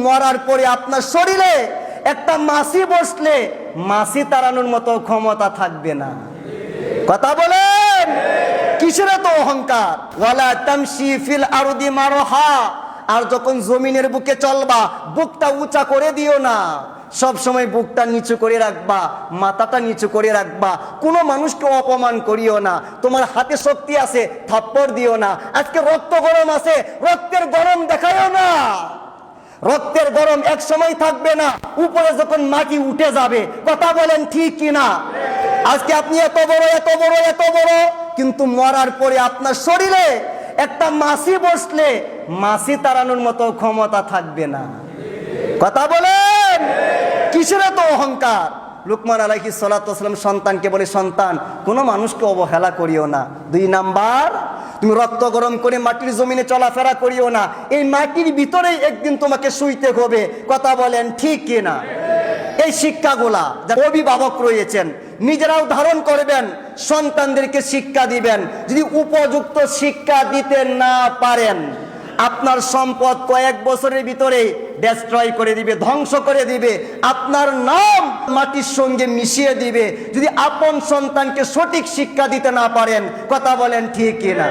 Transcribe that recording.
মরার পরে আপনার শরীরে একটা মাছি বসলে মাছি তাড়ানোর মতো ক্ষমতা থাকবে না। কথা বলেন, কিসের এত অহংকার? ওয়ালা তামশি ফিল আরদি মারহা, আর যখন জমিনের বুকে চলবা বুকটা উঁচা করে দিও না, সব সময় বুকটা নিচু করে রাখবা, মাথাটা নিচু করে রাখবা। কোনো মানুষকে অপমান করিও না। তোমার হাতে শক্তি আছে, থাপ্পড় দিও না। আজকে রক্ত গরম আছে, রক্তের গরম দেখায়ও না। রক্তের গরম এক সময় থাকবে না, উপরে যখন মাটি উঠে যাবে। কথা বলেন ঠিক কিনা? আজকে আপনি এত বড় এত বড় এত বড়, কিন্তু মরার পরে আপনার শরীরে একটা মাছি বসলে মাছি তাড়ানোর মতো ক্ষমতা থাকবে না। কথা বলেন, কিসের এত অহংকার? লুকমান আলাইহিস সালাতু ওয়াস সালাম সন্তানকে বলে, সন্তান, কোনো মানুষকে অবহেলা করিও না। 2 নাম্বার, তুমি রক্ত গরম করে মাটির জমিনে চলাফেরা করিও না। এই মাটির ভিতরেই একদিন তোমাকে শুইতে হবে। কথা বলেন ঠিক কিনা? এই শিক্ষাগুলা যারা অভিভাবক রয়েছেন নিজেরাও ধারণ করবেন, সন্তানদেরকে শিক্ষা দিবেন। যদি উপযুক্ত শিক্ষা দিতে না পারেন, আপনার সম্পদ কয়েক বছরের ভিতরে ডেস্ট্রয় করে দিবে, ধ্বংস করে দিবে। আপনার নাম মাটির সঙ্গে মিশিয়ে দিবে যদি আপন সন্তানকে সঠিক শিক্ষা দিতে না পারেন। কথা বলেন ঠিক কিনা?